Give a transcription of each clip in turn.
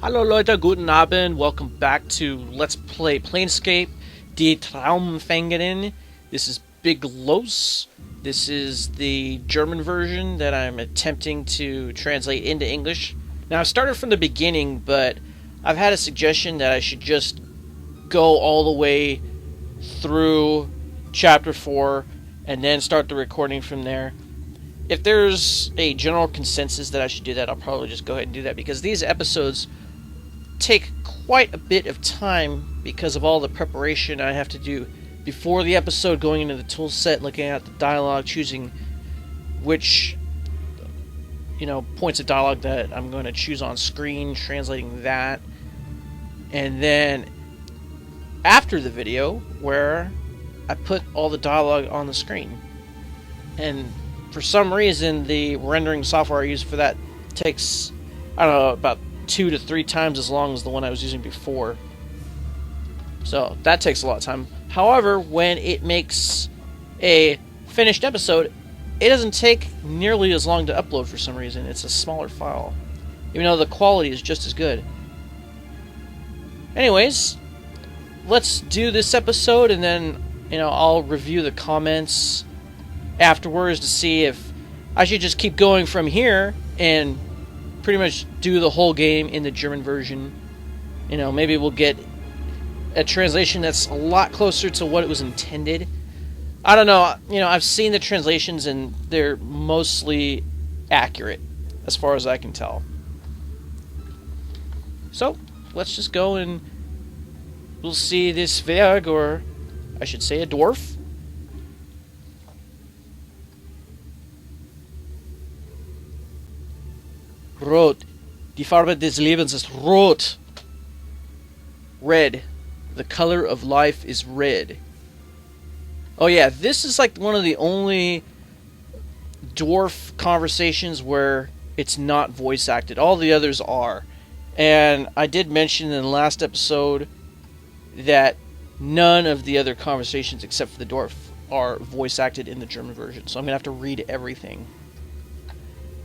Hallo Leute, guten Abend. Welcome back to Let's Play Planescape, die Traumfängerin. This is Big Los. This is the German version that I'm attempting to translate into English. Now, I started from the beginning, but I've had a suggestion that I should just go all the way through Chapter 4 and then start the recording from there. If there's a general consensus that I should do that, I'll probably just go ahead and do that, because these episodes take quite a bit of time because of all the preparation I have to do before the episode, going into the tool set, looking at the dialogue, choosing which points of dialogue that I'm going to choose on screen, translating that, and then after the video where I put all the dialogue on the screen. And for some reason the rendering software I use for that takes, I don't know, about 2 to 3 times as long as the one I was using before. So that takes a lot of time. However, when it makes a finished episode, it doesn't take nearly as long to upload for some reason. It's a smaller file, even though the quality is just as good. Anyways, let's do this episode, and then I'll review the comments afterwards to see if I should just keep going from here and pretty much do the whole game in the German version. Maybe we'll get a translation that's a lot closer to what it was intended. I don't know. I've seen the translations and they're mostly accurate as far as I can tell. So, let's just go and we'll see this Zwerg, or I should say a dwarf. Rot. Die Farbe des Lebens ist rot. Red. The color of life is red. Oh yeah, this is like one of the only dwarf conversations where it's not voice acted. All the others are. And I did mention in the last episode that none of the other conversations except for the dwarf are voice acted in the German version. So I'm going to have to read everything.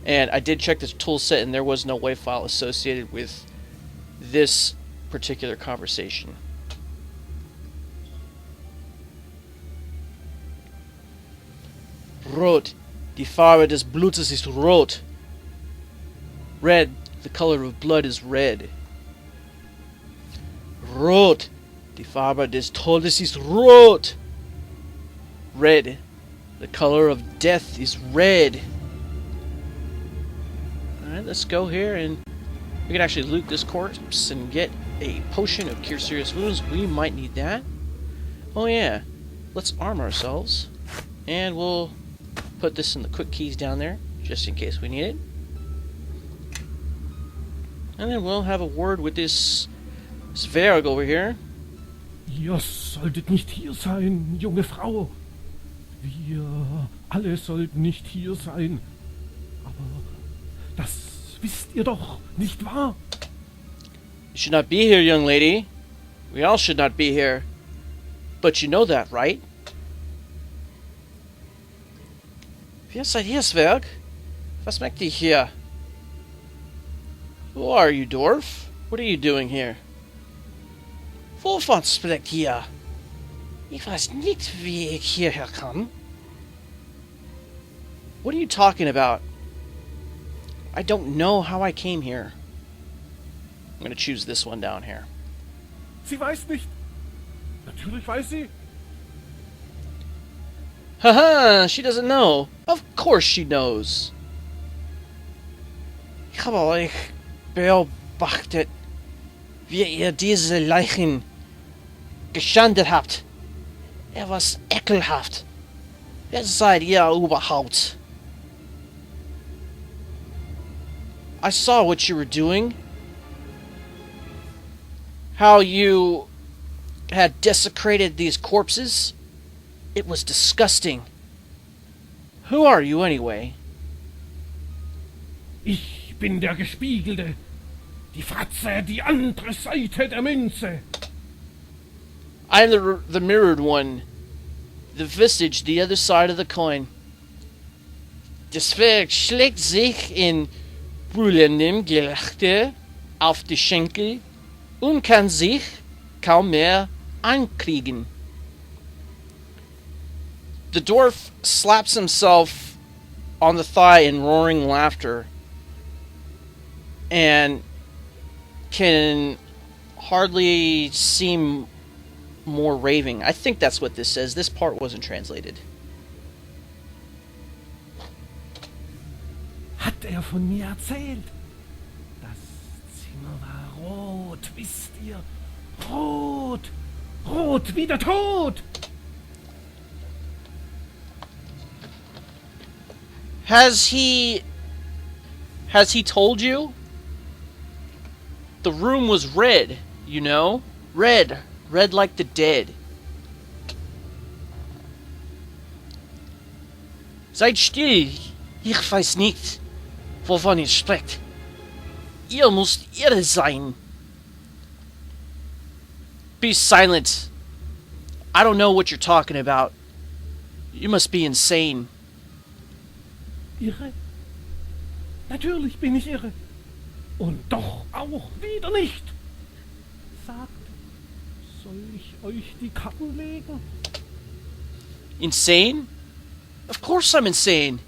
And I did check this tool set, and there was no WAV file associated with this particular conversation. Rot. Die Farbe des Blutes ist rot. Red. The color of blood is red. Rot. Die Farbe des Todes ist rot. Red. The color of death is red. Alright, let's go here, and we can actually loot this corpse and get a potion of Cure Serious Wounds. We might need that. Oh yeah, let's arm ourselves, and we'll put this in the quick keys down there, just in case we need it. And then we'll have a word with this Zwerg over here. Ihr solltet nicht hier sein, junge Frau. Wir alle sollten nicht hier sein. Aber das wisst ihr doch, nicht wahr? You should not be here, young lady. We all should not be here. But you know that, right? Wer seid ihr, Zwerg? Was macht ihr hier? Who are you, dwarf? What are you doing here? Wovon spricht ihr? Ich weiß nicht, wie ich hierher kam. What are you talking about? I don't know how I came here. I'm going to choose this one down here. Sie weiß nicht. Natürlich weiß sie. Haha, she doesn't know. Of course she knows. Ich habe euch beobachtet, wie ihr diese Leichen geschändet habt. Was ekelhaft. Wer seid ihr überhaupt? I saw what you were doing. How you had desecrated these corpses. It was disgusting. Who are you anyway? Ich bin der Gespiegelte. Die Fratze, die andere Seite der Münze. I am the mirrored one. The visage, the other side of the coin. Der Zwerg schlägt sich in brüllendem Gelächter auf die Schenkel und kann sich kaum mehr ankriegen. The dwarf slaps himself on the thigh in roaring laughter and can hardly seem more raving. I think that's what this says. This part wasn't translated. Hat von mir erzählt? Das Zimmer war rot, wisst ihr? Rot! Rot wie der Tod! Has he told you? The room was red, you know? Red like the dead. Seid still, ich weiß nicht, wovon ihr sprecht. Ihr müsst irre sein. Be silent. I don't know what you're talking about. You must be insane. Irre? Natürlich bin ich irre. Und doch auch wieder nicht. Sagt, soll ich euch die Karten legen? Insane? Of course I'm insane.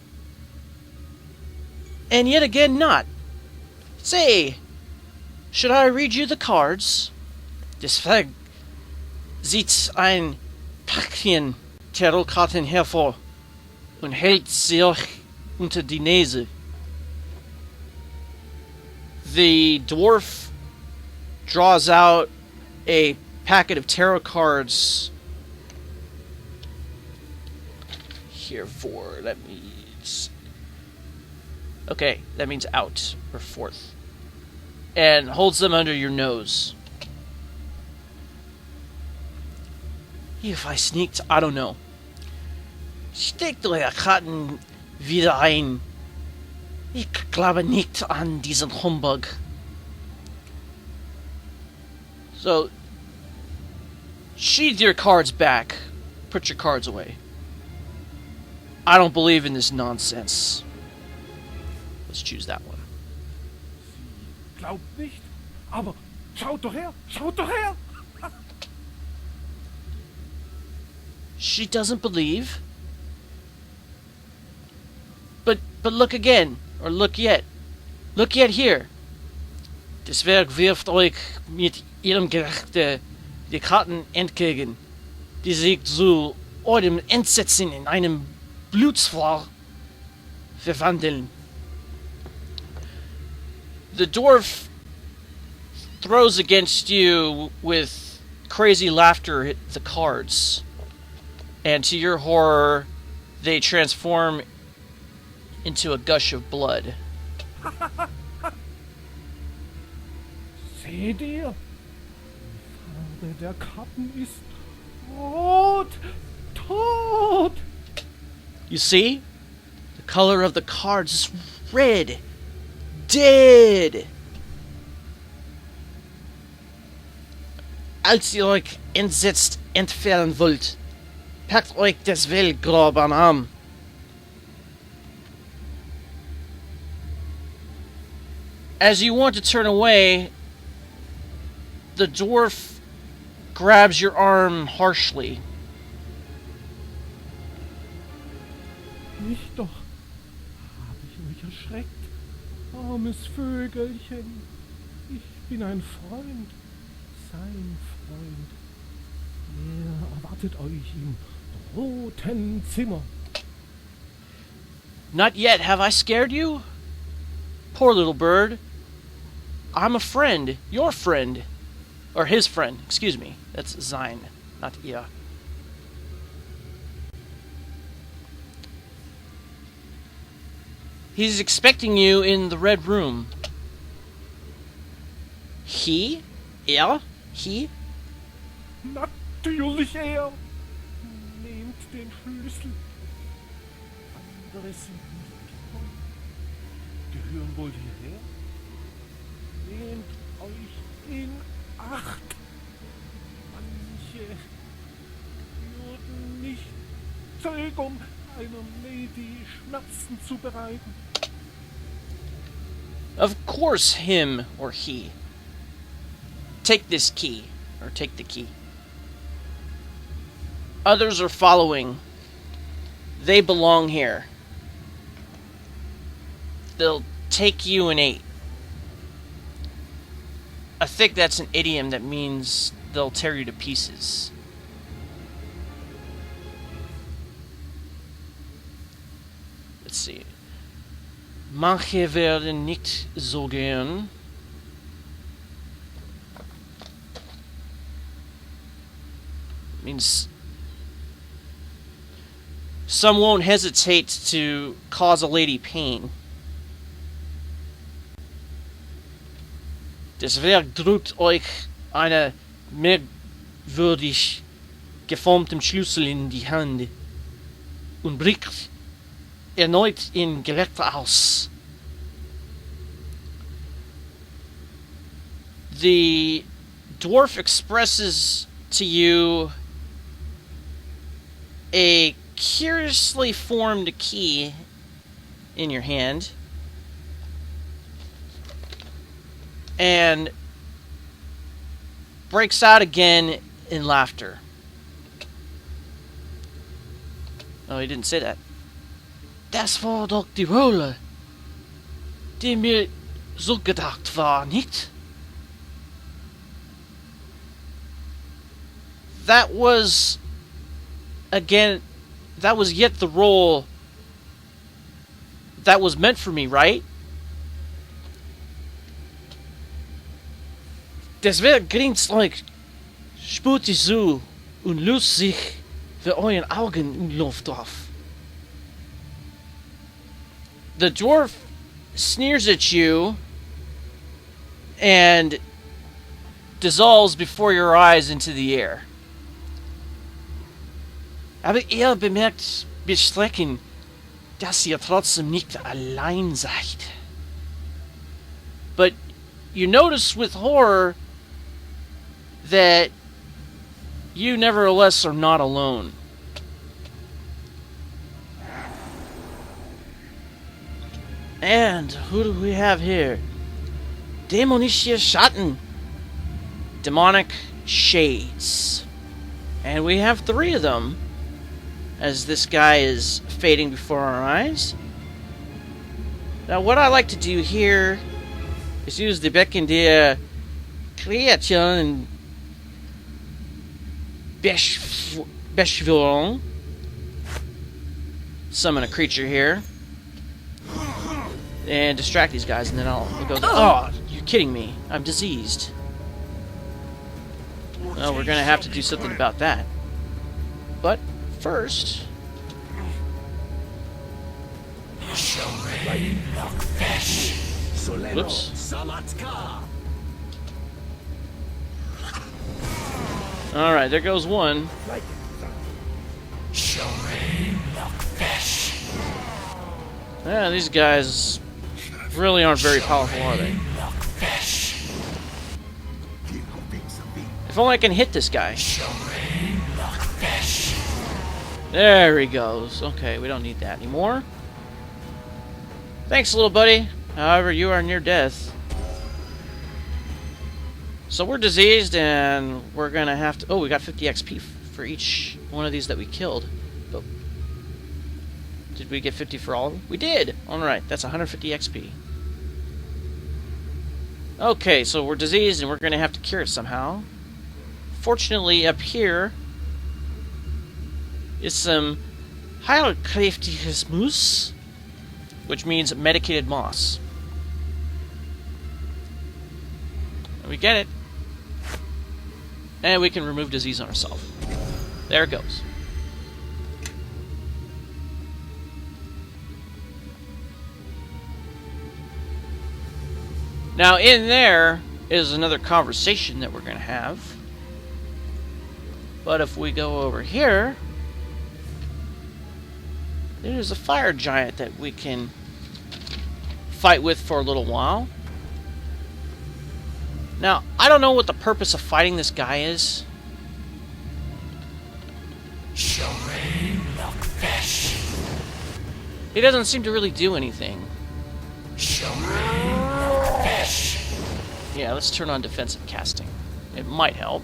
And yet again not. Say, should I read you the cards? Deswegen zieht ein Päckchen Tarotkarten hervor und hält sie euch unter die Nase. The dwarf draws out a packet of tarot cards. Here for, that means... Okay, that means out, or forth. And holds them under your nose. If I sneaked, I don't know. Steckt eure Karten wieder ein. Ich glaube nicht an diesen Humbug. So, sheath your cards back. Put your cards away. I don't believe in this nonsense. Let's choose that one. Sie glaubt nicht, aber schaut doch her, schaut doch her! She doesn't believe. But look again, or look yet. Look yet here. Das Werk wirft euch mit ihrem Gerechte die Karten entgegen, die sich zu eurem Entsetzen in einem Blutsfall verwandeln. The dwarf throws against you with crazy laughter the cards, and to your horror, they transform into a gush of blood. Seht ihr? Die Farbe der Karten ist rot, tot. You see? The color of the cards is red. Dead. Als ihr euch entsetzt entfernen wollt, packt euch das Weltgrab am Arm. As you want to turn away, the dwarf grabs your arm harshly. Nicht doch. Habe ich euch erschreckt? Armes Vögelchen. Ich bin ein Freund. Sein Freund. Er erwartet euch im roten Zimmer. Not yet, have I scared you? Poor little bird. I'm a friend, your friend. Or his friend, excuse me. That's sein, not ihr. He's expecting you in the red room. He? Er? He? Natürlich er. Nehmt den Schlüssel. Andere sind nicht gekommen. Gehören wohl hierher? Nehmt euch in Acht. Manche würden nicht zögern, einer Lady Schmerzen zu bereiten. Of course him or he. take this key. Or take the key. Others are following. They belong here. They'll take you in 8. I think that's an idiom that means they'll tear you to pieces. Let's see. Manche werden nicht so gern. Means some won't hesitate to cause a lady pain. Das Werk drückt euch eine merkwürdig geformten Schlüssel in die Hand und blickt erneut in Gelächter aus. The dwarf expresses to you a curiously formed key in your hand, and breaks out again in laughter. Oh, he didn't say that. Das war doch die Rolle, die mir so gedacht war, nicht? That was yet the role that was meant for me, right? Das Werk grinst euch spöttisch zu und löst sich für euren Augen in Luft auf. The dwarf sneers at you and dissolves before your eyes into the air. Aber ihr bemerkt mit Schrecken, dass ihr trotzdem nicht allein seid. But you notice with horror that you nevertheless are not alone. And who do we have here? Dämonische Schatten. Demonic shades. And we have 3 of them, as this guy is fading before our eyes. Now, what I like to do here is use the Becken der Kreaturen Beschwörung. Summon a creature here. And distract these guys, and then I'll go, oh, you're kidding me. I'm diseased. Well, we're gonna have to do something about that. But first... Whoops. Alright, there goes one. Yeah, these guys really aren't very powerful, are they? If only I can hit this guy. There he goes. Okay, we don't need that anymore. Thanks, little buddy. However, you are near death. So we're diseased, and we're gonna have to... Oh, we got 50 XP for each one of these that we killed. But did we get 50 for all of them? We did! Alright, that's 150 XP. Okay, so we're diseased, and we're gonna have to cure it somehow. Fortunately, up here is some Heilkräftiges Moos, which means medicated moss. And we get it. And we can remove disease on ourselves. There it goes. Now, in there is another conversation that we're going to have. But if we go over here, there's a fire giant that we can fight with for a little while. Now, I don't know what the purpose of fighting this guy is. He doesn't seem to really do anything. Yeah, let's turn on defensive casting. It might help.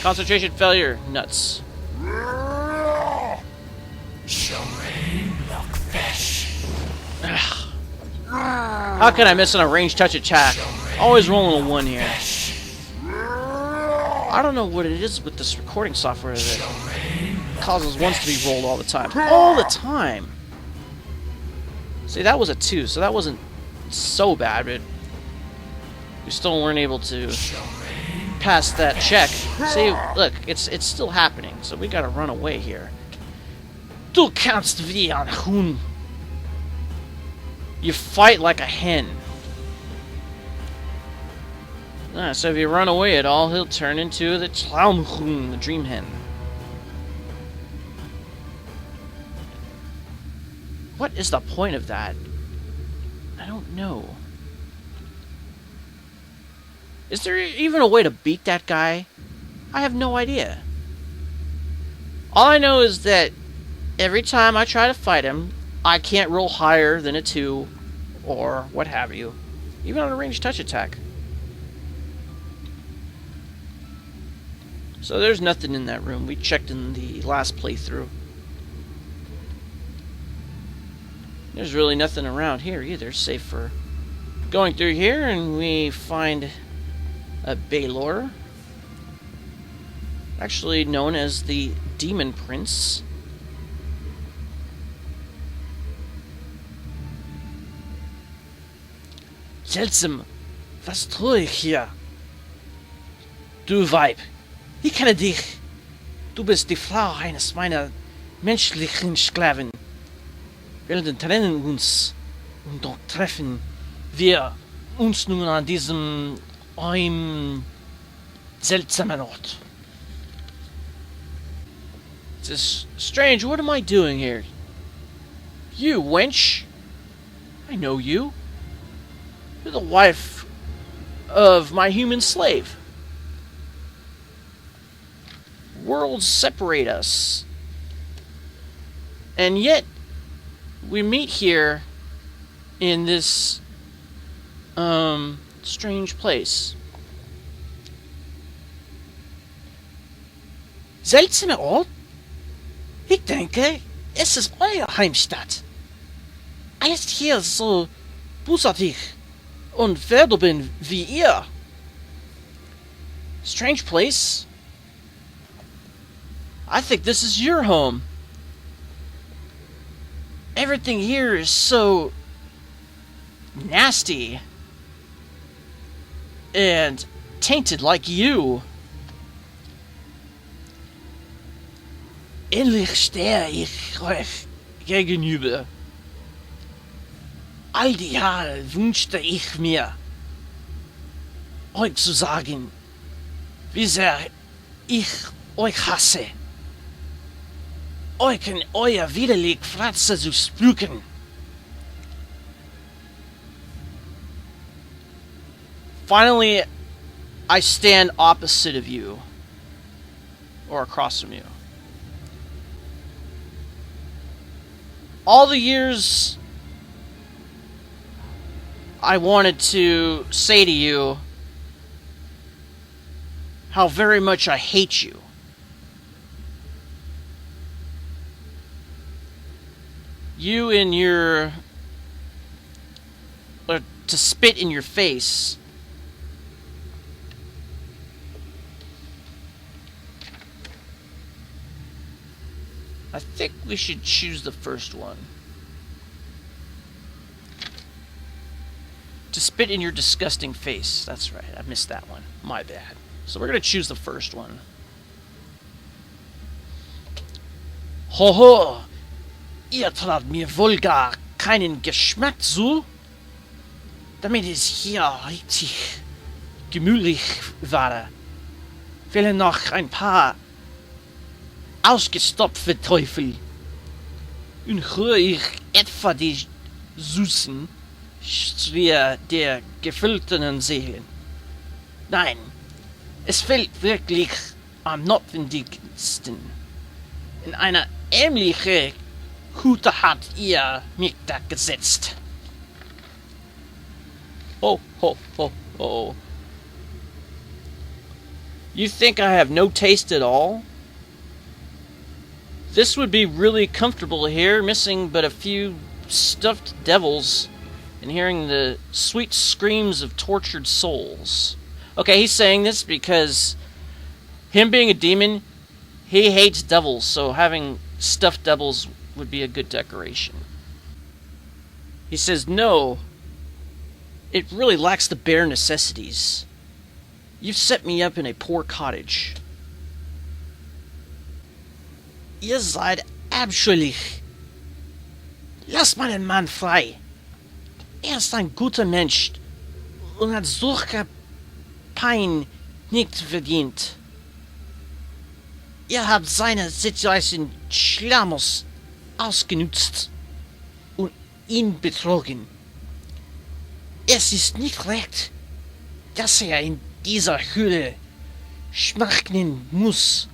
Concentration failure. Nuts. How can I miss on a ranged touch attack? Always rolling a 1 here. I don't know what it is with this recording software that causes 1s to be rolled all the time. All the time! See, that was a 2, so that wasn't so bad, but we still weren't able to pass that check. See, look, it's still happening, so we gotta run away here. Du kannst wie ein Huhn. You fight like a hen. So if you run away at all, he'll turn into the Traumfängerin, the dream hen. What is the point of that? I don't know. Is there even a way to beat that guy? I have no idea. All I know is that every time I try to fight him, I can't roll higher than a 2, or what have you. Even on a ranged touch attack. So there's nothing in that room. We checked in the last playthrough. There's really nothing around here either, save for going through here and we find a Baylor. Actually known as the Demon Prince. Seltsam, was tue ich hier? Du Weib, ich kenne dich. Du bist die Frau eines meiner menschlichen Sklaven. Wir trennen uns und doch treffen wir uns nun an diesem seltsamen Ort. It's strange, what am I doing here? You, wench! I know you. You're the wife of my human slave. Worlds separate us. And yet, we meet here in this, strange place. Seltsame Ort? Ich denke, es ist eure Heimstatt. Alles hier so bußartig und verdorben wie ihr. Strange place. I think this is your home. Everything here is so nasty and tainted like you. Endlich stehe ich euch gegenüber. All die Jahre wünschte ich mir, euch zu sagen, wie sehr ich euch hasse. Euch in euer widerlich Fratze zu spuken. Finally, I stand opposite of you. Or across from you. All the years I wanted to say to you how very much I hate you. You in your... or to spit in your face. I think we should choose the first one. To spit in your disgusting face. That's right, I missed that one. My bad. So we're going to choose the first one. Hoho! Ihr traut mir wohl gar keinen Geschmack zu, damit es hier richtig gemütlich war. Fehlen noch ein paar ausgestopfte Teufel. Und höre ich etwa die süßen Schreie der gefüllten Seelen. Nein, es fehlt wirklich am notwendigsten. In eine ähnliche Hute hat ihr mich da gesetzt. Ho, ho, ho, ho. You think I have no taste at all? This would be really comfortable here, missing but a few stuffed devils and hearing the sweet screams of tortured souls. Okay, he's saying this because him being a demon, he hates devils, so having stuffed devils would be a good decoration. He says, no, it really lacks the bare necessities. You've set me up in a poor cottage. Ihr seid abscheulich. Lass meinen Mann frei. Ist ein guter Mensch und hat solche Pein nicht verdient. Ihr habt seine Situation schlammers ausgenutzt und ihn betrogen. Es ist nicht recht, dass in dieser Höhle schmachten muss.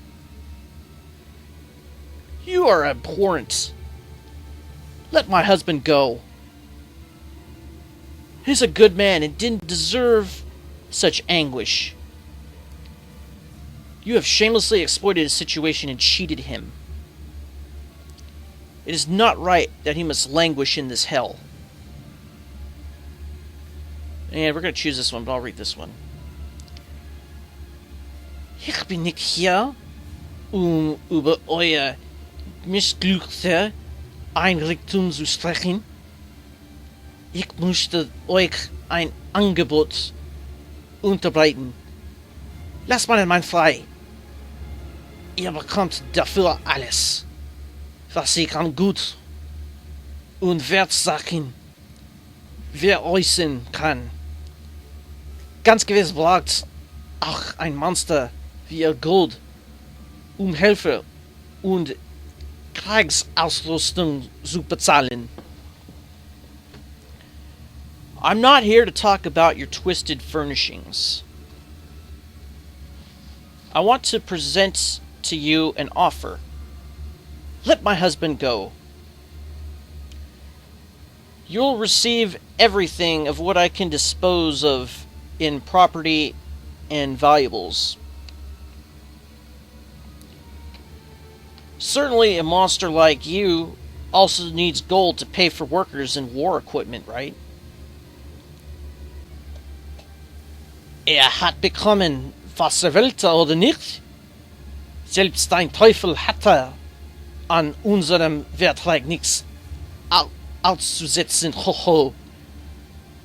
You are abhorrent. Let my husband go. He's a good man and didn't deserve such anguish. You have shamelessly exploited his situation and cheated him. It is not right that he must languish in this hell. And we're going to choose this one, but I'll read this one. Ich bin nicht hier, über euer missglückte Einrichtung zu sprechen. Ich möchte euch ein Angebot unterbreiten. Lasst meinen Mann frei. Ihr bekommt dafür alles, was ich an Gut und Wertsachen veräußern kann. Ganz gewiss braucht auch ein Monster wie ihr Gold, Hilfe und Kriegsausrüstung zu bezahlen. I'm not here to talk about your twisted furnishings. I want to present to you an offer. Let my husband go. You'll receive everything of what I can dispose of in property and valuables. Certainly a monster like you also needs gold to pay for workers and war equipment, right? Hat bekommen, was wollte, oder nicht? Selbst ein Teufel hatte an unserem Vertrag nichts auszusetzen, hoho.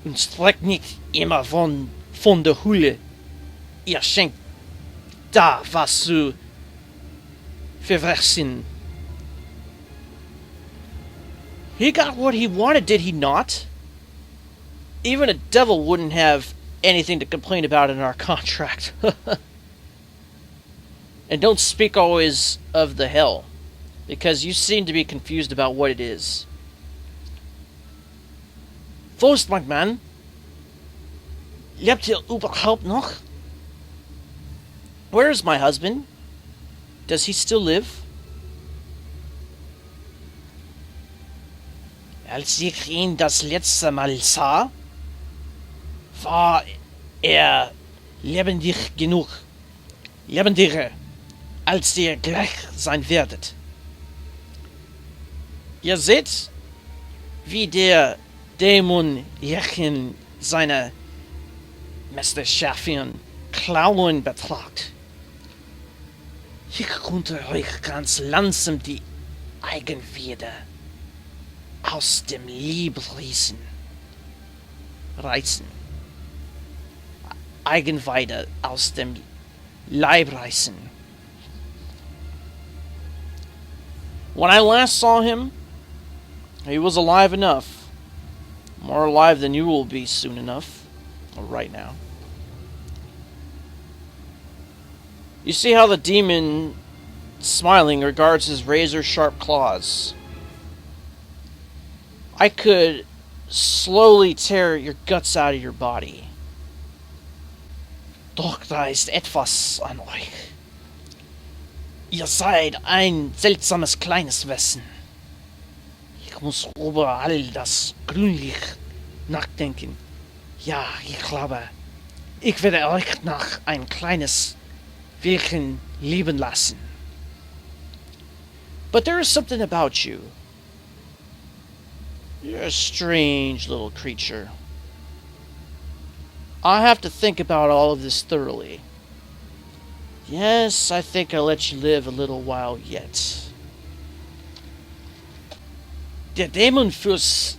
Und streckt nicht immer von der Hülle. Ihr schenkt da was zu verwechseln. He got what he wanted, did he not? Even a devil wouldn't have anything to complain about in our contract. And don't speak always of the hell, because you seem to be confused about what it is. Wo ist mein Mann? Lebt ihr überhaupt noch? Where is my husband? Does he still live? Als ich ihn das letzte Mal sah, war lebendig genug. Lebendiger, als ihr gleich sein werdet. Ihr seht, wie der Dämon Jächen seine Meisterschaften Klauen betragt. Ich konnte euch ganz langsam die Eigenweide aus dem Leib reißen. Eigenweide aus dem Leib reißen. When I last saw him, he was alive enough. More alive than you will be soon enough. Or right now. You see how the demon, smiling, regards his razor-sharp claws. I could slowly tear your guts out of your body. Doch da ist etwas an euch. Ihr seid ein seltsames kleines Wesen. Ich muss über all das grünlich nachdenken. Ja, ich glaube, ich werde euch noch ein kleines Weilchen leben lassen. But there is something about you. You're a strange little creature. I have to think about all of this thoroughly. Yes, I think I'll let you live a little while yet. Der Dämonenfürst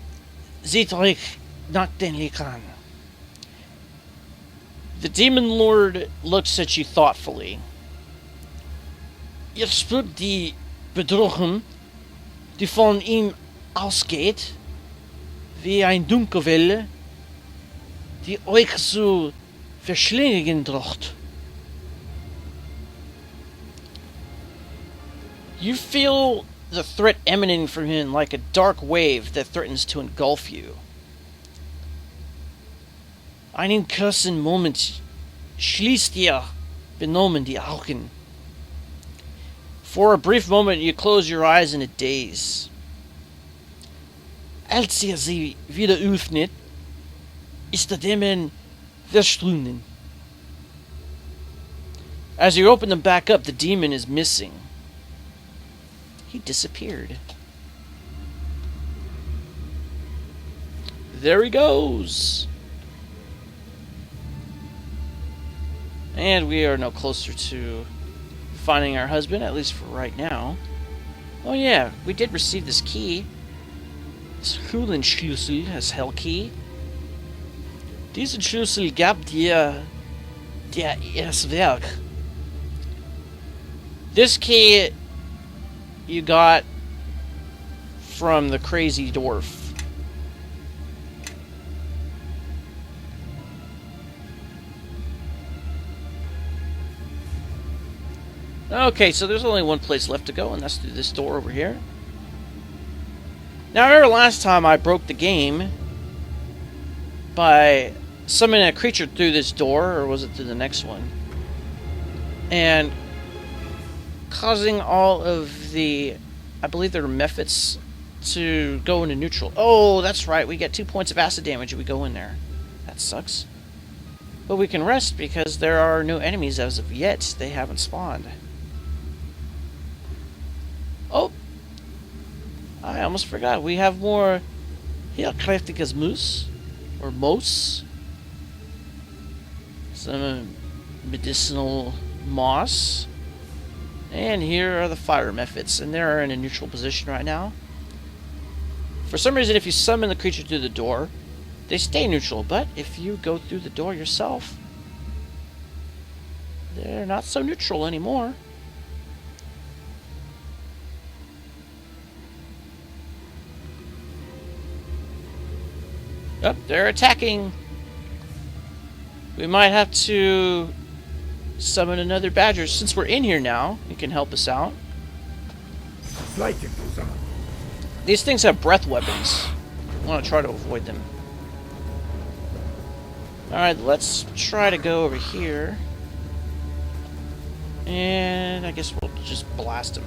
sieht euch nachdenklich an. The Demon Lord looks at you thoughtfully. Ihr spürt die Bedrohung, die von ihm ausgeht, wie eine Dunkelwelle, die euch zu verschlingen droht. You feel the threat emanating from him like a dark wave that threatens to engulf you. Einen kurzen Moment schließt ihr benommen die Augen. For a brief moment you close your eyes in a daze. Als ihr sie wieder öffnet, ist der Dämon verschwunden. As you open them back up, the demon is missing. He disappeared. There he goes. And we are no closer to finding our husband, at least for right now. Oh yeah, we did receive this key. This Höhlenschlüssel as Hell Key. Diesen Schlüssel gab dir das Werk. This key you got from the crazy dwarf. Okay, so there's only one place left to go, and that's through this door over here. Now, I remember last time I broke the game by summoning a creature through this door, or was it through the next one? And causing all of the, I believe there are methods to go into neutral. Oh, that's right, we get 2 points of acid damage if we go in there. That sucks. But we can rest because there are no enemies as of yet. They haven't spawned. Oh! I almost forgot. We have more heel kräftiges Moose. Or Moose. Some medicinal moss. And here are the fire methods. And they're in a neutral position right now. For some reason, if you summon the creature through the door, they stay neutral. But if you go through the door yourself, they're not so neutral anymore. Yep, they're attacking. We might have to summon another badger. Since we're in here now, you can help us out. These things have breath weapons. I want to try to avoid them. Alright, let's try to go over here. And I guess we'll just blast him.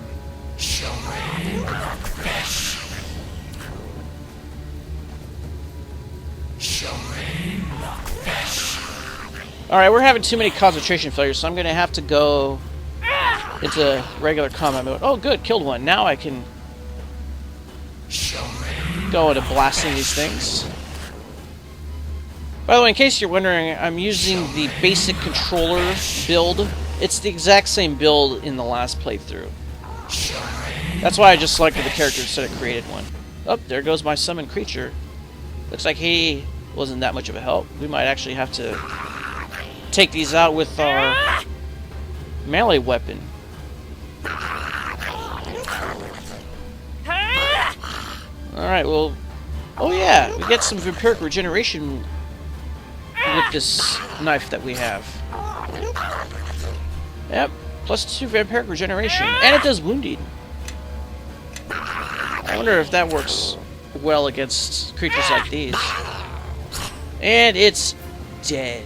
Alright, we're having too many concentration failures, so I'm going to have to go into regular combat mode. Oh, good, killed one. Now I can go into blasting these things. By the way, in case you're wondering, I'm using the basic controller build. It's the exact same build in the last playthrough. That's why I just selected the character instead of created one. Oh, there goes my summoned creature. Looks like he wasn't that much of a help. We might actually have to take these out with our melee weapon. Alright, well... Oh yeah, we get some vampiric regeneration with this knife that we have. Yep, +2 vampiric regeneration. And it does wounding. I wonder if that works well against creatures like these. And it's dead.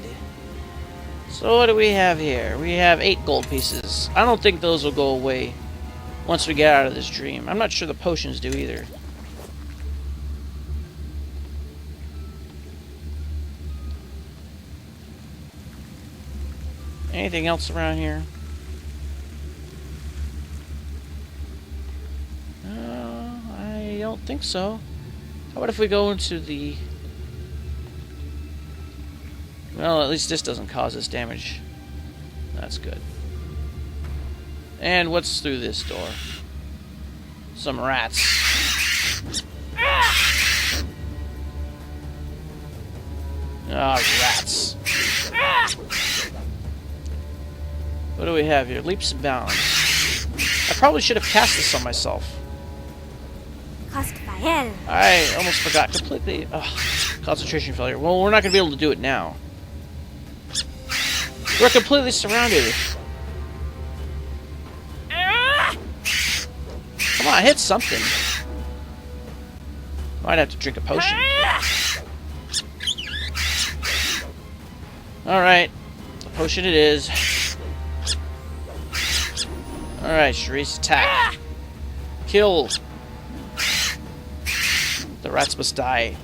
So what do we have here? We have 8 gold pieces. I don't think those will go away once we get out of this dream. I'm not sure the potions do either. Anything else around here? I don't think so. How about if we go into the... Well, at least this doesn't cause us damage. That's good. And what's through this door? Some rats. Ah, rats. What do we have here? Leaps and bounds. I probably should have cast this on myself. I almost forgot completely. Ugh, concentration failure. Well, we're not going to be able to do it now. We're completely surrounded. Come on, hit something. Might have to drink a potion. Alright. A potion it is. Alright, Charis, attack. Kill. The rats must die.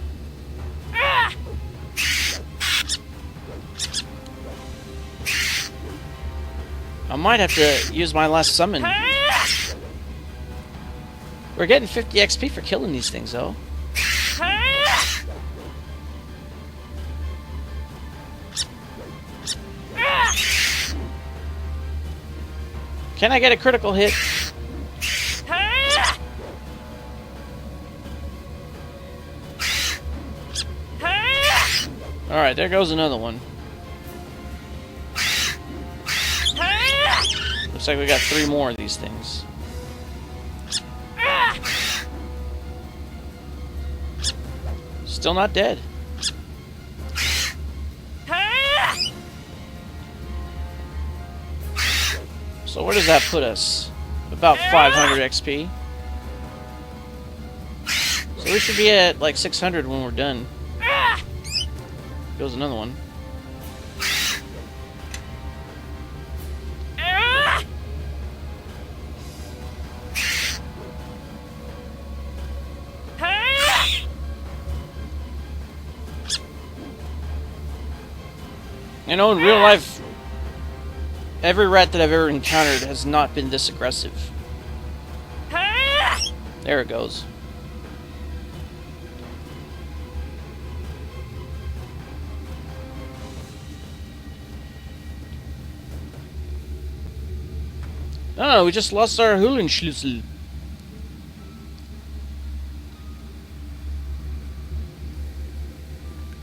I might have to use my last summon. We're getting 50 XP for killing these things, though. Can I get a critical hit? Alright, there goes another one. Looks like we got 3 more of these things. Still not dead. So where does that put us? About 500 XP. So we should be at like 600 when we're done. Goes another one. You know, in real life, every rat that I've ever encountered has not been this aggressive. There it goes. Oh, we just lost our Höhlenschlüssel.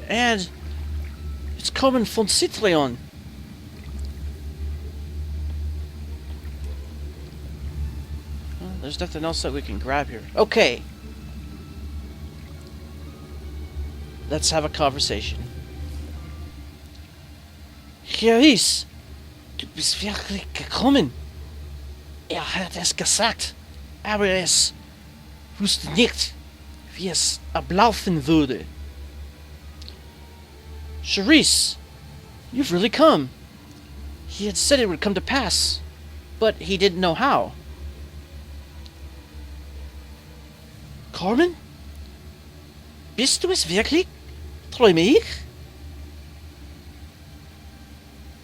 And it's Korman von Citrion. Well, there's nothing else that we can grab here. Okay. Let's have a conversation. Charis, du bist wirklich gekommen. Hat es gesagt, aber es wusste nicht, wie es ablaufen würde. Charis, you've really come. He had said it would come to pass, but he didn't know how. Korman? Bist du es wirklich? Träume ich?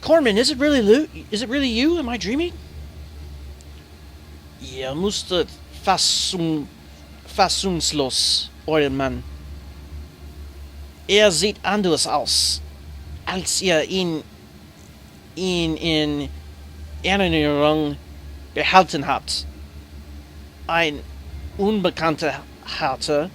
Korman, is it really you? Am I dreaming? Ihr musstet fassungslos, euren Mann. Sieht anders aus, als ihr ihn in Erinnerung behalten habt. Ein unbekannter Härte,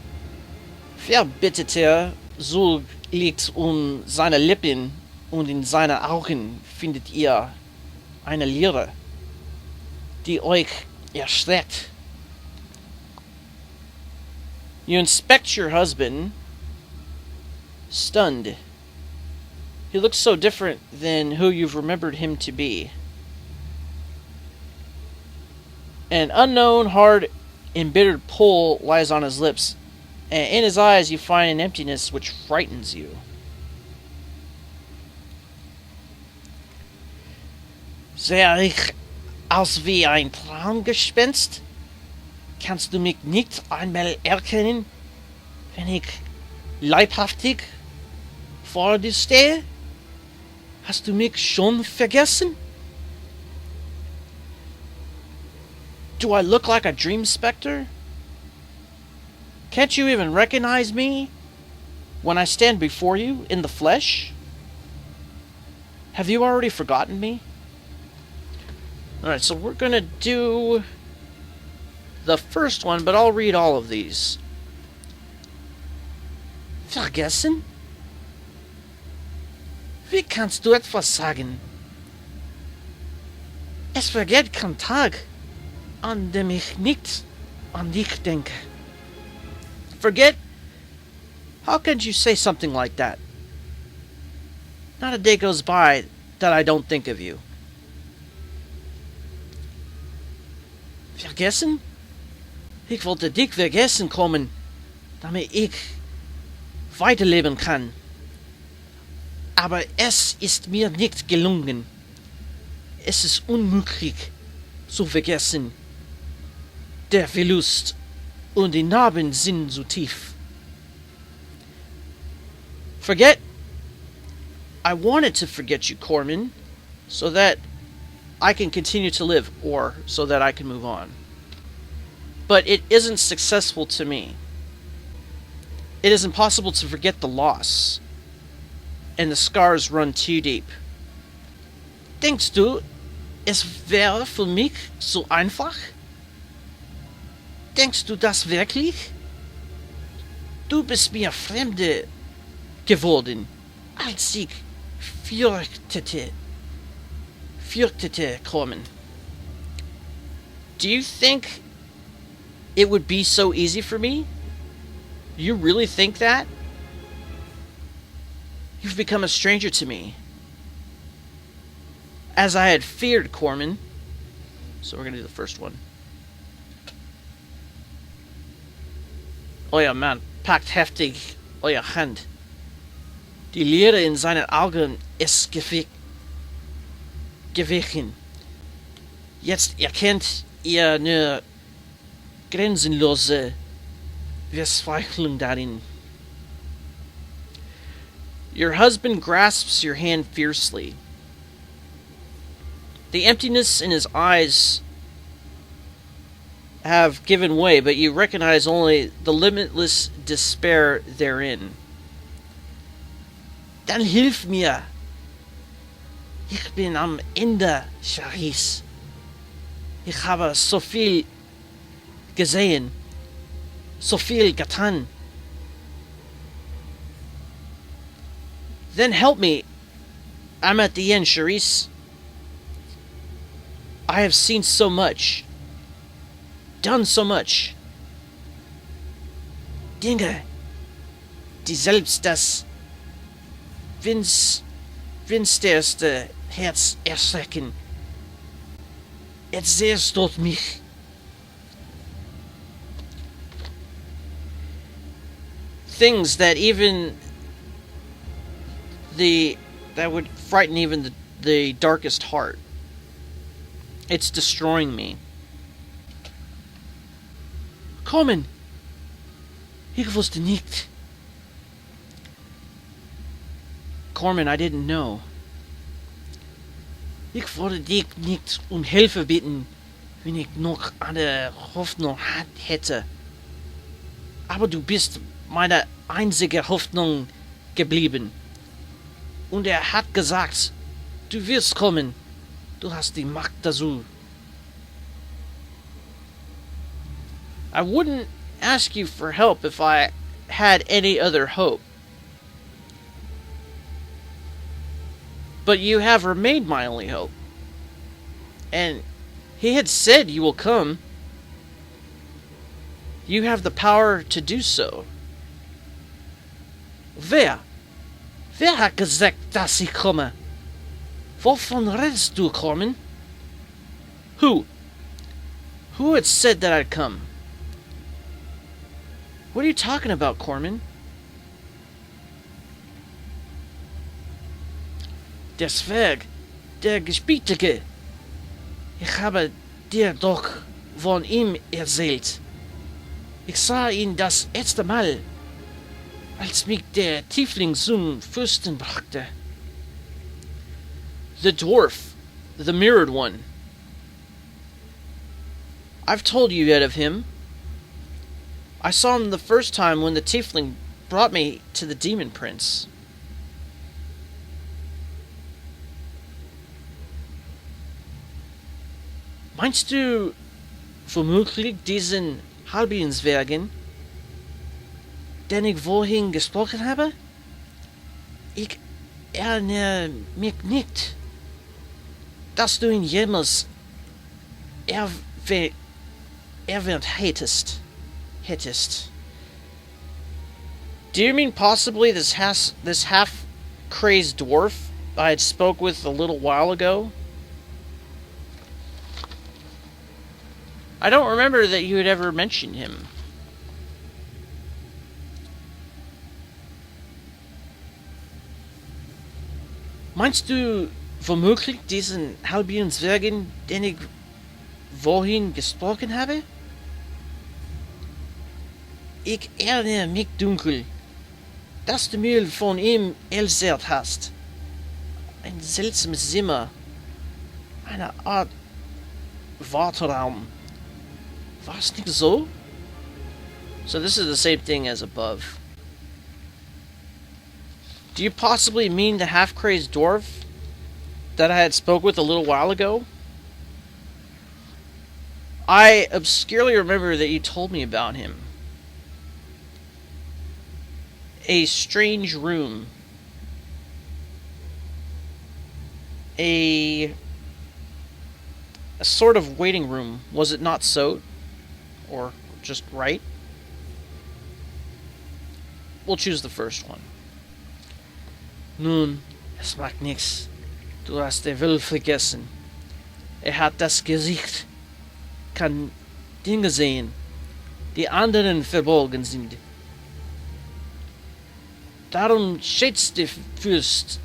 verbitterter Sulg liegt um seine Lippen und in seinen Augen findet ihr eine Leere, die euch erschreckt. You inspect your husband, stunned. He looks so different than who you've remembered him to be. An unknown, hard, embittered pull lies on his lips, and in his eyes you find an emptiness which frightens you. Sehe ich aus wie ein Traumgespenst? Kannst du mich nicht einmal erkennen, wenn ich leibhaftig vor dir stehe? Hast du mich schon vergessen? Do I look like a dream specter? Can't you even recognize me when I stand before you in the flesh? Have you already forgotten me? Alright, so we're gonna do the first one, but I'll read all of these. Vergessen? Wie kannst du etwas sagen? Es vergeht kein Tag, an dem ich nicht an dich denke. Forget? How could you say something like that? Not a day goes by that I don't think of you. Vergessen? Ich wollte dich vergessen kommen, damit ich weiterleben kann. Aber es ist mir nicht gelungen. Es ist unmöglich zu vergessen. Der Verlust und die Narben sind so tief. Forget? I wanted to forget you, Korman, so that I can continue to live, or so that I can move on. But it isn't successful to me. It is impossible to forget the loss, and the scars run too deep. Denkst du, es wäre für mich so einfach? Denkst du das wirklich? Du bist mir Fremde geworden, als ich fürchtete, Korman. Do you think it would be so easy for me? You really think that? You've become a stranger to me. As I had feared, Korman. So we're gonna do the first one. Euer Mann packt heftig euer Hand. Die Leere in seinen Augen ist gewichen. Jetzt erkennt ihr eine grenzenlose Verzweiflung darin. Your husband grasps your hand fiercely. The emptiness in his eyes have given way, but you recognize only the limitless despair therein. Dann hilf mir! Ich bin am Ende, Charis. Ich habe so viel gesehen, so viel getan. Then help me. I'm at the end, Charis. I have seen so much. Done so much. Dinge, die selbst das finsterste Herz erschrecken. Erzählst du mich? Things that would frighten even the darkest heart. It's destroying me. Kommen! Ich wusste nicht. Korman, I didn't know. Ich wollte dich nicht Hilfe bitten, wenn ich noch eine Hoffnung hätte. Aber du bist meine einzige Hoffnung geblieben. Und hat gesagt, du wirst kommen. Du hast die Macht dazu. I wouldn't ask you for help if I had any other hope. But you have remained my only hope. And he had said you will come. You have the power to do so. Wer hat gesagt, dass ich komme? Wovon redest du, Korman? Who had said that I'd come? What are you talking about, Korman? Der Zwerg, der Gespietige. Ich habe dir doch von ihm erzählt. Ich sah ihn das erste Mal, als mich der Tiefling zum Fürsten brachte. The dwarf. The mirrored one. I've told you yet of him. I saw him the first time when the tiefling brought me to the demon prince. Meinst du womöglich diesen Halbinswergen, den ich vorhin gesprochen habe? Ich erinnere mich nicht, dass du ihn jemals erwähnt hättest. Do you mean possibly this half-crazed dwarf I had spoke with a little while ago? I don't remember that you had ever mentioned him. Meinst du womöglich diesen halben Zwergen, den ich vorhin gesprochen habe? Ich erinnere mich dunkel, dass du mir von ihm erzählt hast. Ein seltsames Zimmer. Eine Art Warteraum. War es nicht so? So this is the same thing as above. Do you possibly mean the half-crazed dwarf that I had spoke with a little while ago? I obscurely remember that you told me about him. A strange room. A sort of waiting room. Was it not so? Or just right? We'll choose the first one. Nun, es macht nix. Du hast den Will vergessen. Hat das Gesicht, kann Dinge sehen, die anderen verborgen sind. Darum schätzt der Fürst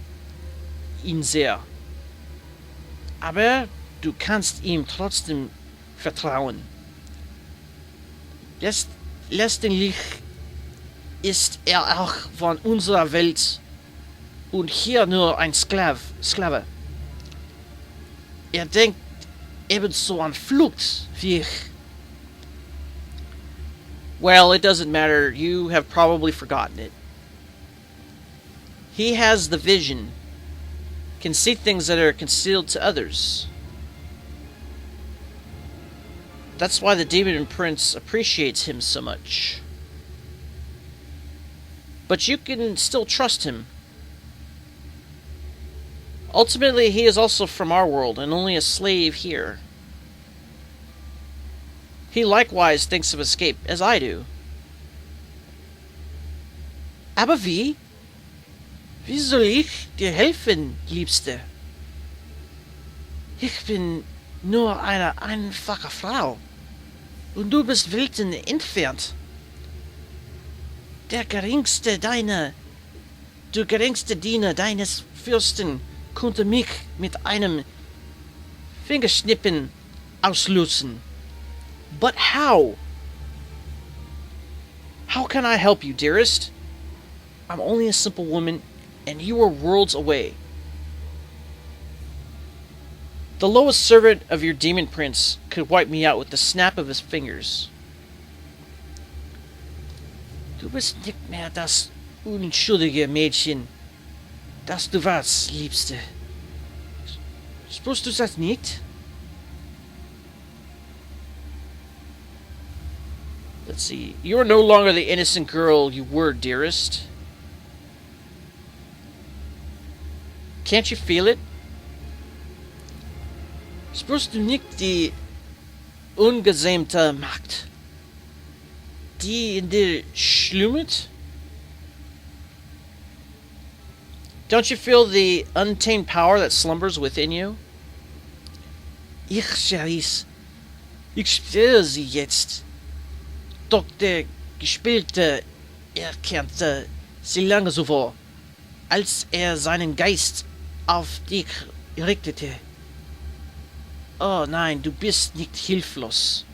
ihn sehr. Aber du kannst ihm trotzdem vertrauen. Letztendlich ist er auch von unserer Welt und hier nur ein Sklave. Er denkt ebenso an Flucht wie ich. Well, it doesn't matter. You have probably forgotten it. He has the vision, can see things that are concealed to others. That's why the demon prince appreciates him so much. But you can still trust him. Ultimately, he is also from our world and only a slave here. He likewise thinks of escape, as I do. Aber wie? Wie soll ich dir helfen, Liebste? Ich bin nur eine einfache Frau. Und du bist Welten entfernt. Der geringste Diener deines Fürsten konnte mich mit einem Fingerschnippen auslösen. But how? How can I help you, dearest? I'm only a simple woman, and you are worlds away. The lowest servant of your demon prince could wipe me out with the snap of his fingers. Du bist nicht mehr das unschuldige Mädchen, das du warst, Liebste. Spürst du das nicht? Let's see. You are no longer the innocent girl you were, dearest. Can't you feel it? Spürst du nicht die ungezähmte Macht, die in dir schlummert? Don't you feel the untamed power that slumbers within you? Charis, ich spüre sie jetzt. Doch der Gespielte erkannte sie lange zuvor, als seinen Geist auf dich richtete. Oh nein, du bist nicht hilflos.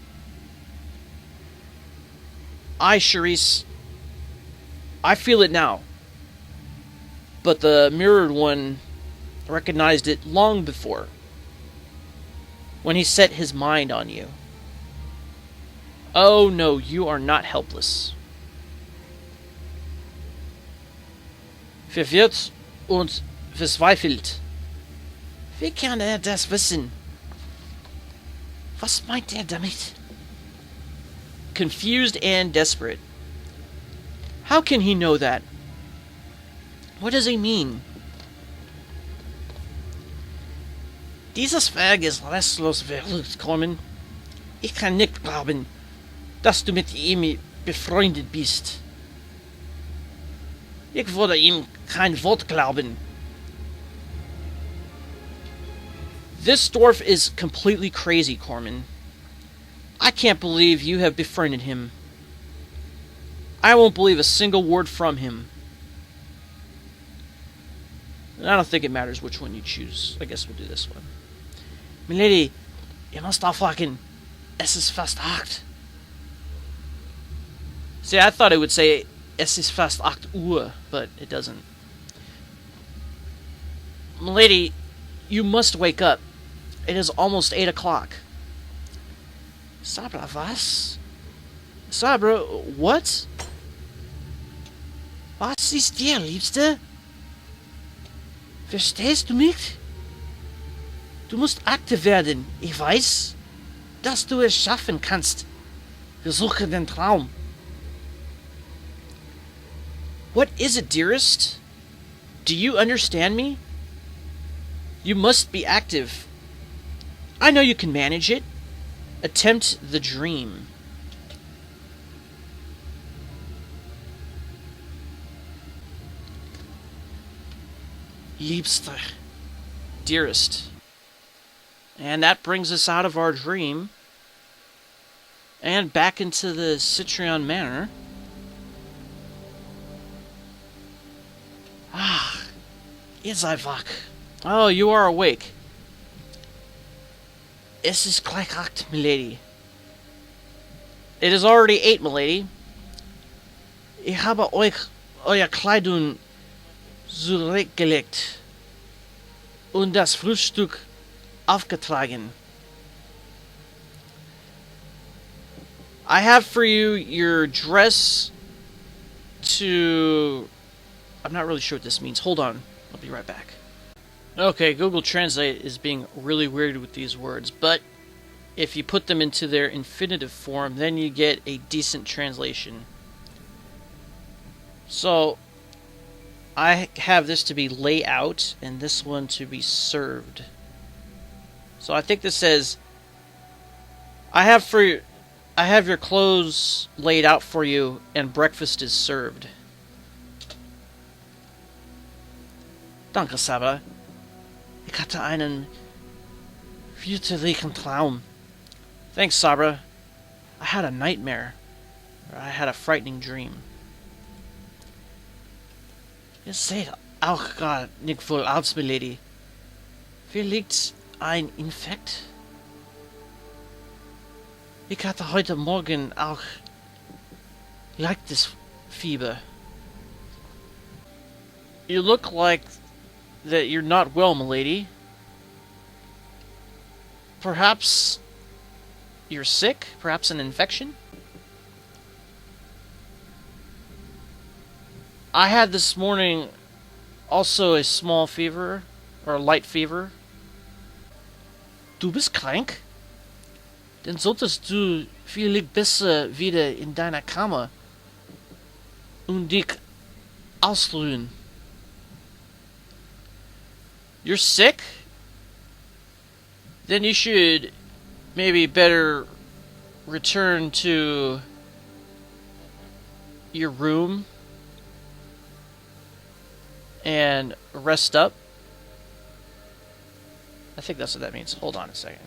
Charis, I feel it now. But the mirrored one, recognized it long before, when he set his mind on you. Oh no, you are not helpless. Verwirrt und verzweifelt. Wie kann das wissen? Was meint damit? Confused and desperate. How can he know that? What does he mean? Dieses Zwerg ist restlos verrückt, Korman. Ich kann nicht glauben, dass du mit ihm befreundet bist. Ich würde ihm kein Wort glauben. This dwarf is completely crazy, Korman. I can't believe you have befriended him. I won't believe a single word from him. And I don't think it matters which one you choose. I guess we'll do this one. Milady, you must aufwachen. Es ist fast 8. See, I thought it would say es ist fast 8 Uhr, but it doesn't. Milady, you must wake up. It is almost 8 o'clock. Sabra, was? Sabra, what? Was ist dir, Liebste? Verstehst du mich? Du musst aktiv werden. Ich weiß, dass du es schaffen kannst. Versuche den Traum. What is it, dearest? Do you understand me? You must be active. I know you can manage it. Attempt the dream. Liebster. Dearest. And that brings us out of our dream and back into the Citrion Manor. Ah, is I wach. Oh, you are awake. Es ist gleich 8, milady. It is already 8, milady. Ich habe euch euer Kleidung zurückgelegt und das Frühstück aufgetragen. I have for you your dress to... I'm not really sure what this means. Hold on. I'll be right back. Okay, Google Translate is being really weird with these words, but if you put them into their infinitive form, then you get a decent translation. So, I have this to be lay out, and this one to be served. So I think this says, I have your clothes laid out for you, and breakfast is served. Danke, Sabra. Ich hatte einen fürchterlichen Traum. Thanks, Sabra. I had a nightmare. Or I had a frightening dream. Ihr seht auch gar nicht wohl aus, milady. Wie liegt ein Infekt? Ich hatte heute Morgen auch leichtes Fieber. You look like that you're not well, milady. Perhaps you're sick? Perhaps an infection? I had this morning also a small fever, or a light fever. Du bist krank? Dann solltest du vielleicht besser wieder in deiner Kammer und dich ausruhen. You're sick? Then you should maybe better return to your room and rest up. I think that's what that means. Hold on a second.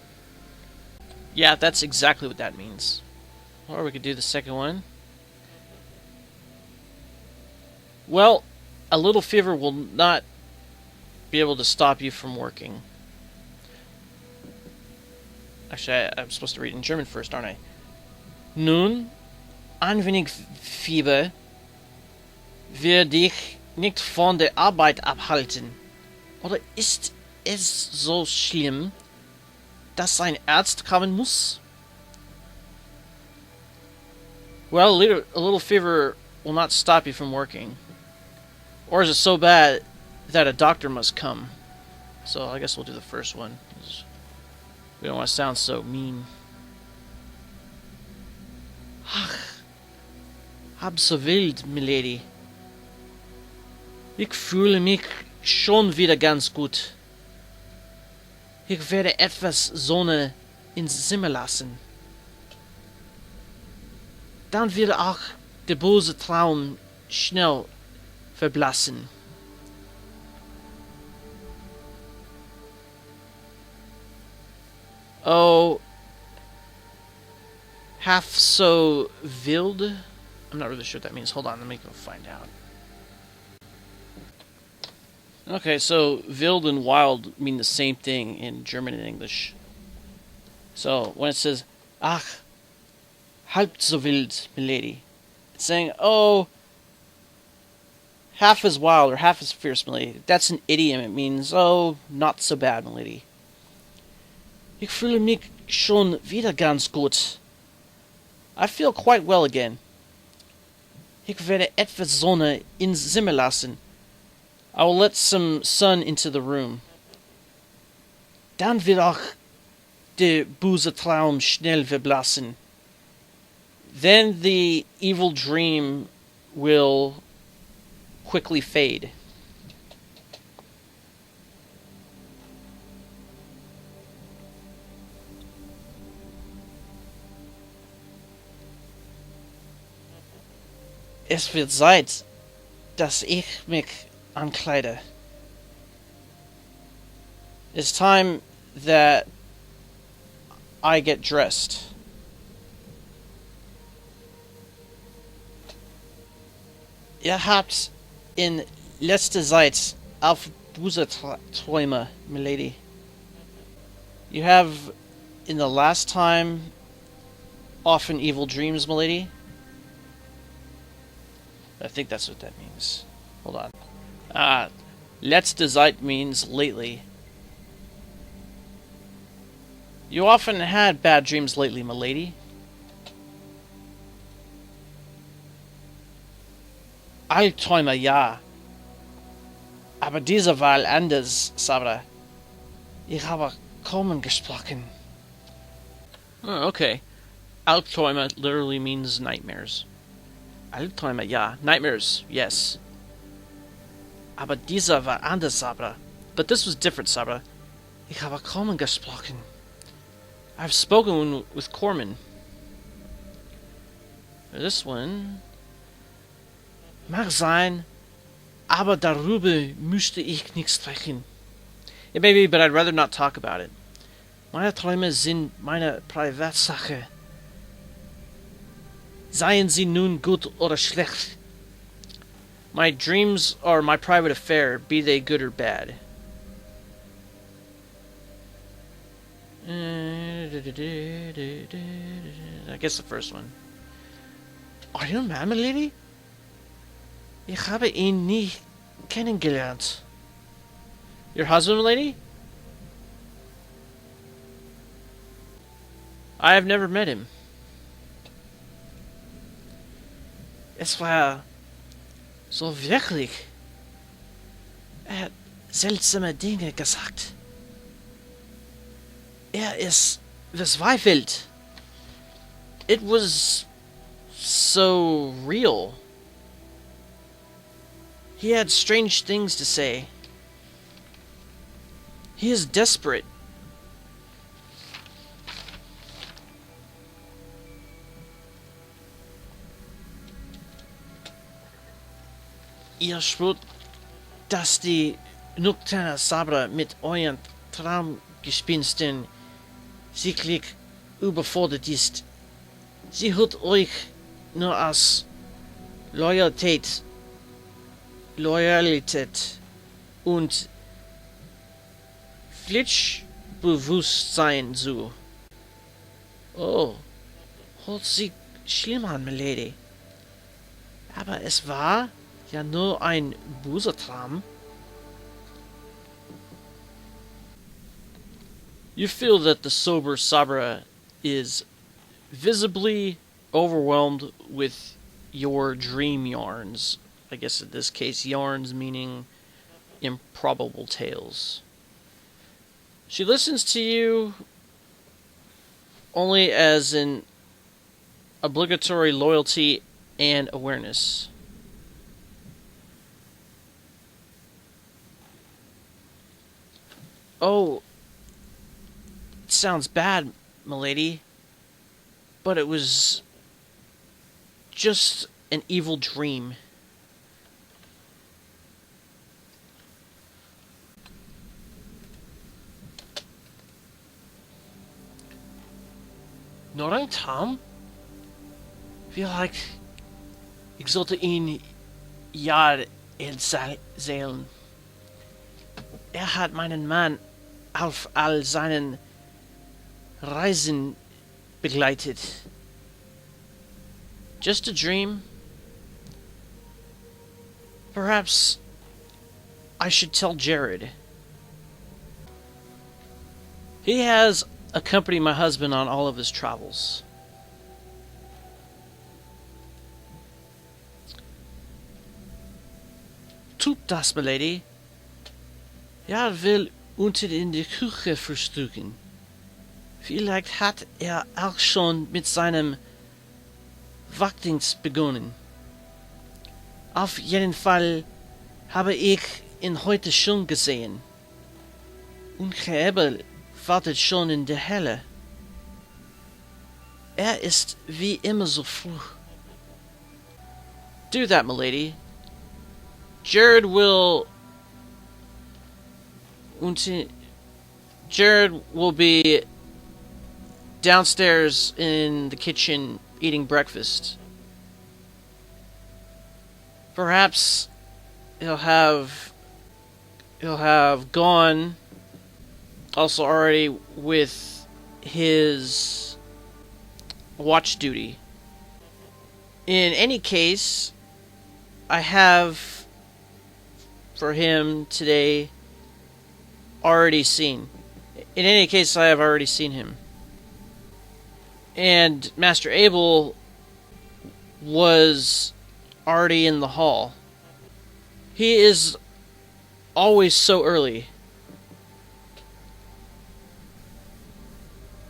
Yeah, that's exactly what that means. Or we could do the second one. Well, a little fever will not be able to stop you from working. Actually, I'm supposed to read in German first, aren't I? Nun, ein wenig Fieber wird dich nicht von der Arbeit abhalten. Oder ist es so schlimm, dass ein Arzt kommen muss? Well, a little fever will not stop you from working. Or is it so bad that a doctor must come? So I guess we'll do the first one. We don't want to sound so mean. Ach, hab so wild, milady. Ich fühle mich schon wieder ganz gut. Ich werde etwas Sonne ins Zimmer lassen. Dann wird auch der böse Traum schnell verblassen. Oh, half so wild? I'm not really sure what that means. Hold on, let me go find out. Okay, so wild and wild mean the same thing in German and English. So when it says, ach, halb so wild, milady, it's saying, oh, half as wild or half as fierce, milady. That's an idiom. It means, oh, not so bad, milady. Ich fühle mich schon wieder ganz gut. I feel quite well again. Ich werde etwas Sonne ins Zimmer lassen. I will let some sun into the room. Dann wird auch der böse Traum schnell verblassen. Then the evil dream will quickly fade. Es wird Zeit, dass ich mich ankleide. It's time that I get dressed. Ihr habt in letzter Zeit auf böse Träume, milady. You have, in the last time, often evil dreams, milady. I think that's what that means. Hold on. Letzte Zeit means lately. You often had bad dreams lately, milady. Albträume, ja. Aber diese Wahl anders, Sabra. Ich habe Korman gesprochen. Oh, okay. Albträume literally means nightmares. Albträume, ja. Nightmares, yes. Aber dieser war anders, Sabra. But this was different, Sabra. Ich habe Korman gesprochen. I've spoken with Korman. This one... Mag sein, aber darüber müsste ich nicht sprechen. It may be, but I'd rather not talk about it. Meine Träume sind meine Privatsache. Seien sie nun gut oder schlecht. My dreams are my private affair, be they good or bad. I guess the first one. Are you a man, my lady? Ich habe ihn nie kennengelernt. Your husband, my lady? I have never met him. Es war so wirklich. Er hat seltsame Dinge gesagt. Er ist verzweifelt. It was so real. He had strange things to say. He is desperate. Ihr schwört, dass die nocturne Sabra mit euren Traumgespinsten sichtlich überfordert ist. Sie hört euch nur aus Loyalität und Pflichtbewusstsein zu. Oh, hört sich schlimm an, milady. Aber es war ja nur ein böser Traum. You feel that the sober Sabra is visibly overwhelmed with your dream yarns. I guess in this case, yarns meaning improbable tales. She listens to you only as an obligatory loyalty and awareness. Oh, it sounds bad, milady, but it was just an evil dream. Nur ein Traum? Vielleicht ich sollte ihn ja erzählen. Hat meinen Mann auf all seinen Reisen begleitet. Just a dream? Perhaps I should tell Jared. He has accompanied my husband on all of his travels. Tut das, milady. Will unten in der Küche frühstücken. Vielleicht hat auch schon mit seinem Wachdienst begonnen. Auf jeden Fall habe ich ihn heute schon gesehen. Und Hebel wartet schon in der Helle. Ist wie immer so früh. Do that, milady. Jared will be downstairs in the kitchen eating breakfast. Perhaps he'll have gone also already with his watch duty. In any case, I have for him today already seen. In any case, I have already seen him. And Master Abel was already in the hall. He is always so early.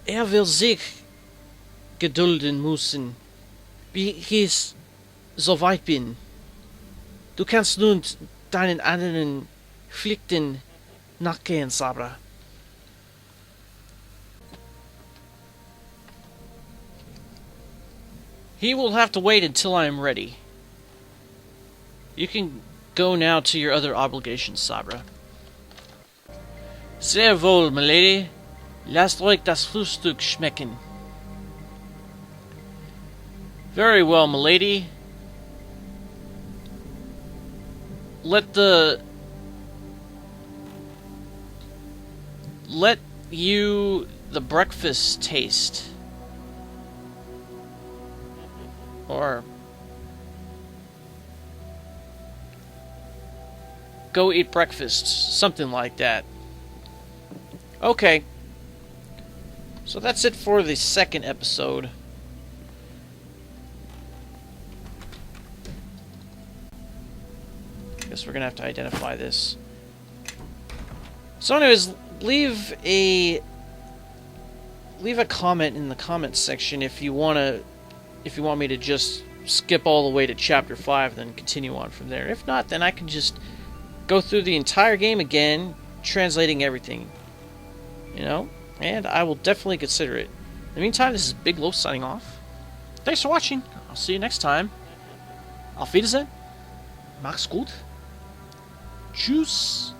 Will sich gedulden müssen, bis ich so weit bin. Du kannst nun deinen anderen Pflichten nachgehen, Sabra. He will have to wait until I am ready. You can go now to your other obligations, Sabra. Sehr wohl, milady. Lasst euch das Frühstück schmecken. Very well, milady. Let you the breakfast taste. Or go eat breakfast. Something like that. Okay. So that's it for the second episode. Guess we're gonna have to identify this. So anyways, leave a comment in the comments section if you want me to just skip all the way to chapter 5 then continue on from there. If not, then I can just go through the entire game again, translating everything. You know? And I will definitely consider it. In the meantime, this is Big Lo signing off. Thanks for watching. I'll see you next time. Auf Wiedersehen. Mach's gut. Tschüss.